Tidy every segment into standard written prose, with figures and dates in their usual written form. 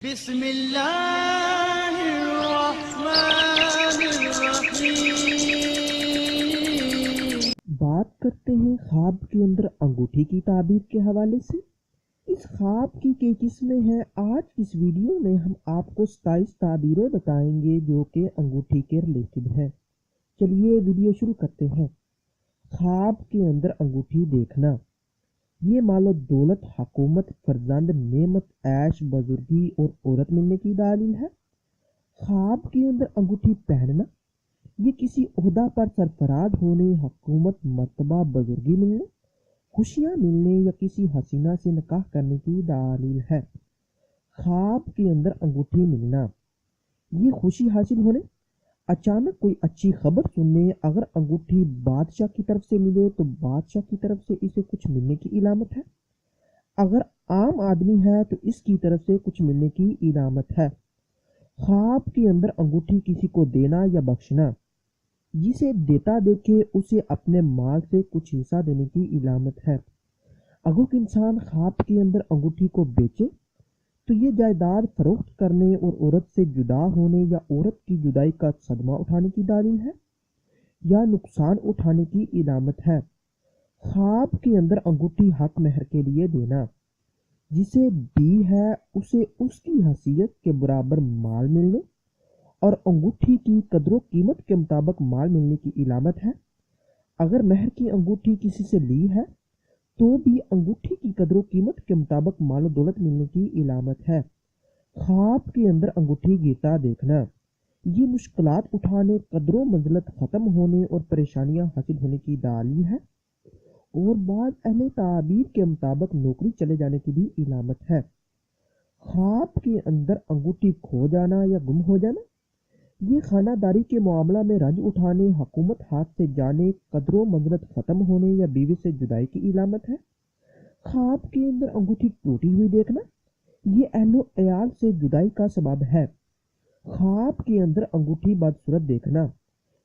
بسم اللہ الرحمن الرحیم۔ بات کرتے ہیں خواب کے اندر انگوٹھی کی تعبیر کے حوالے سے۔ اس خواب کی کئی قسمیں ہیں۔ آج اس ویڈیو میں ہم آپ کو 27 تعبیریں بتائیں گے جو کہ انگوٹھی کے ریلیٹڈ ہیں۔ چلیے ویڈیو شروع کرتے ہیں۔ خواب کے اندر انگوٹھی دیکھنا، یہ مال و دولت، حکومت، فرزند، نعمت، عیش، بزرگی اور عورت ملنے کی دلیل ہے۔ خواب کے اندر انگوٹھی پہننا، یہ کسی عہدہ پر سرفراز ہونے، حکومت، مرتبہ، بزرگی ملنے، خوشیاں ملنے یا کسی حسینہ سے نکاح کرنے کی دلیل ہے۔ خواب کے اندر انگوٹھی ملنا، یہ خوشی حاصل ہونے، اچانک کوئی اچھی خبر سننے۔ اگر انگوٹھی بادشاہ کی طرف سے ملے تو بادشاہ کی طرف سے اسے کچھ ملنے کی علامت ہے۔ اگر عام آدمی ہے تو اس کی طرف سے کچھ ملنے کی علامت ہے۔ خواب کے اندر انگوٹھی کسی کو دینا یا بخشنا، جسے دیتا دیکھے اسے اپنے مال سے کچھ حصہ دینے کی علامت ہے۔ اگر کوئی انسان خواب کے اندر انگوٹھی کو بیچے تو یہ جائیداد فروخت کرنے اور عورت سے جدا ہونے یا عورت کی جدائی کا صدمہ اٹھانے کی دلیل ہے یا نقصان اٹھانے کی علامت ہے۔ خواب کے اندر انگوٹھی حق مہر کے لیے دینا، جسے دی ہے اسے اس کی حیثیت کے برابر مال ملنے اور انگوٹھی کی قدر و قیمت کے مطابق مال ملنے کی علامت ہے۔ اگر مہر کی انگوٹھی کسی سے لی ہے تو بھی انگوٹھی کی قدر و قیمت کے مطابق مال و دولت ملنے کی علامت ہے۔ خواب کے اندر انگوٹھی گرتا دیکھنا، یہ مشکلات اٹھانے، قدر و منزلت ختم ہونے اور پریشانیاں حاصل ہونے کی دلیل ہے، اور بعض اہل تعبیر کے مطابق نوکری چلے جانے کی بھی علامت ہے۔ خواب کے اندر انگوٹھی کھو جانا یا گم ہو جانا، یہ خانہ داری کے معاملہ میں رنج اٹھانے، حکومت ہاتھ سے جانے، قدر و منزلت ختم ہونے یا بیوی سے جدائی کی علامت ہے۔ خواب کے اندر انگوٹھی ٹوٹی ہوئی دیکھنا، یہ اہل و عیال سے جدائی کا سبب ہے۔ خواب کے اندر انگوٹھی بدصورت دیکھنا،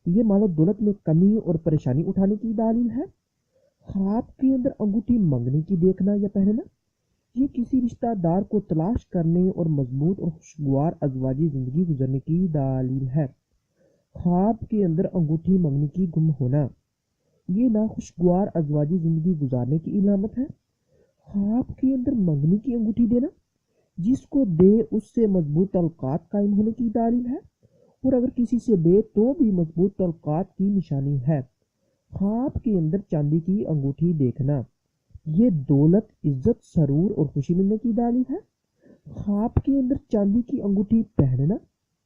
یہ مال و دولت میں کمی اور پریشانی اٹھانے کی دلیل ہے۔ خواب کے اندر انگوٹھی منگنی کی دیکھنا یا پہننا، یہ کسی رشتہ دار کو تلاش کرنے اور مضبوط اور خوشگوار ازواجی زندگی گزارنے کی دلیل ہے۔ خواب کے اندر انگوٹھی منگنی کی گم ہونا، یہ ناخوشگوار ازواجی زندگی گزارنے کی علامت ہے۔ خواب کے اندر منگنی کی انگوٹھی دینا، جس کو دے اس سے مضبوط تعلقات قائم ہونے کی دلیل ہے، اور اگر کسی سے دے تو بھی مضبوط تعلقات کی نشانی ہے۔ خواب کے اندر چاندی کی انگوٹھی دیکھنا، یہ دولت، عزت، سرور اور خوشی ملنے کی دلیل ہے۔ خواب کے اندر چاندی کی انگوٹھی پہننا،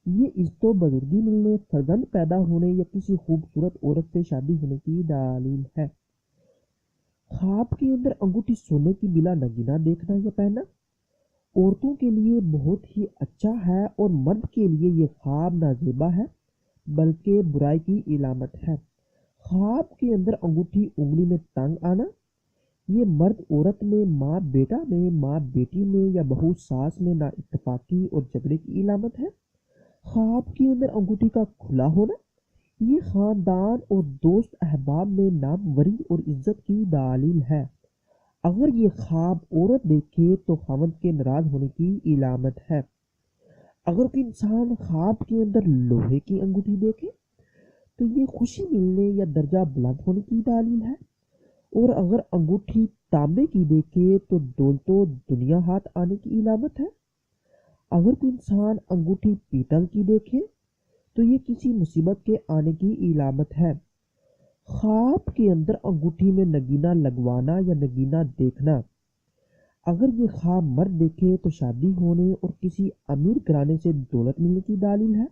یہ عزت و بزرگی ملنے، فرزند پیدا ہونے یا کسی خوبصورت عورت سے شادی ہونے کی دلیل ہے۔ خواب کے اندر انگوٹھی سونے کی بلا نگینہ دیکھنا یا پہننا عورتوں کے لیے بہت ہی اچھا ہے، اور مرد کے لیے یہ خواب نازیبا ہے بلکہ برائی کی علامت ہے۔ خواب کے اندر انگوٹھی انگلی میں تنگ آنا، یہ مرد عورت میں، ماں بیٹا میں، ماں بیٹی میں یا بہو ساس میں نا اتفاقی اور جھگڑے کی علامت ہے۔ خواب کے اندر انگوٹھی کا کھلا ہونا، یہ خاندان اور دوست احباب میں ناموری اور عزت کی دلیل ہے۔ اگر یہ خواب عورت دیکھے تو خاوند کے ناراض ہونے کی علامت ہے۔ اگر کوئی انسان خواب کے اندر لوہے کی انگوٹھی دیکھے تو یہ خوشی ملنے یا درجہ بلند ہونے کی دلیل ہے، اور اگر انگوٹھی تانبے کی دیکھے تو دولت و دنیا ہاتھ آنے کی علامت ہے۔ اگر کوئی انسان انگوٹھی پیتل کی دیکھے تو یہ کسی مصیبت کے آنے کی علامت ہے۔ خواب کے اندر انگوٹھی میں نگینہ لگوانا یا نگینہ دیکھنا، اگر یہ خواب مرد دیکھے تو شادی ہونے اور کسی امیر گھرانے سے دولت ملنے کی دلیل ہے،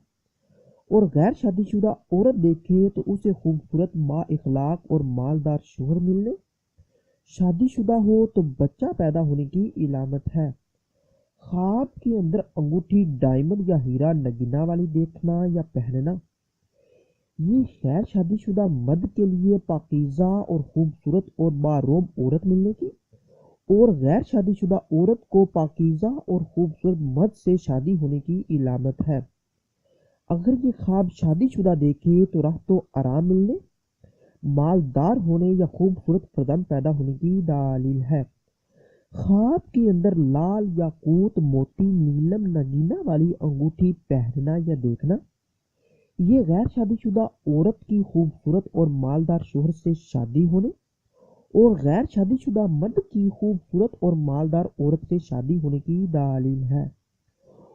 اور غیر شادی شدہ عورت دیکھے تو اسے خوبصورت، با اخلاق اور مالدار شوہر ملنے، شادی شدہ ہو تو بچہ پیدا ہونے کی علامت ہے۔ خواب کے اندر انگوٹھی ڈائمنڈ یا ہیرا نگینہ والی دیکھنا یا پہننا، یہ غیر شادی شدہ مرد کے لیے پاکیزہ اور خوبصورت اور باروب عورت ملنے کی، اور غیر شادی شدہ عورت کو پاکیزہ اور خوبصورت مرد سے شادی ہونے کی علامت ہے۔ اگر یہ خواب شادی شدہ دیکھے تو راحت و آرام ملنے، مالدار ہونے یا خوبصورت فرزند پیدا ہونے کی دلیل ہے۔ خواب کے اندر لال یاقوت موتی نیلم نگینا والی انگوٹھی پہننا یا دیکھنا، یہ غیر شادی شدہ عورت کی خوبصورت اور مالدار شوہر سے شادی ہونے اور غیر شادی شدہ مرد کی خوبصورت اور مالدار عورت سے شادی ہونے کی دلیل ہے۔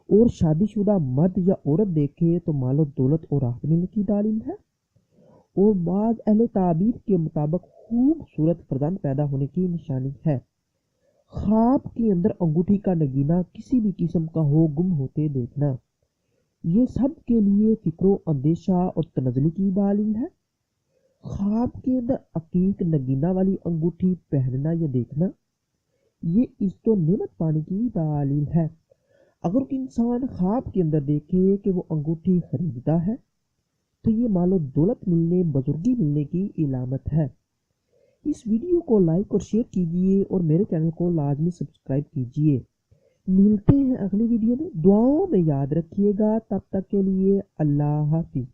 اور شادی شدہ مرد یا عورت دیکھے تو مال و دولت اور راحت ملنے کی دلیل ہے۔ اور بعض اہل تعبیر کے مطابق خوبصورت فرزند پیدا ہونے کی نشانی ہے۔ خواب کے اندر انگوٹھی کا نگینہ کسی بھی قسم کا ہو گم ہوتے دیکھنا، یہ سب کے لیے فکر و اندیشہ اور تنزلی کی دلیل ہے۔ خواب کے اندر عقیق نگینہ والی انگوٹھی پہننا یا دیکھنا، یہ عزت و نعمت پانے کی دلیل ہے۔ اگر کوئی انسان خواب کے اندر دیکھے کہ وہ انگوٹھی خریدتا ہے تو یہ مال و دولت ملنے، بزرگی ملنے کی علامت ہے۔ اس ویڈیو کو لائک اور شیئر کیجئے اور میرے چینل کو لازمی سبسکرائب کیجئے۔ ملتے ہیں اگلی ویڈیو میں، دعاؤں میں یاد رکھیے گا۔ تب تک کے لیے اللہ حافظ۔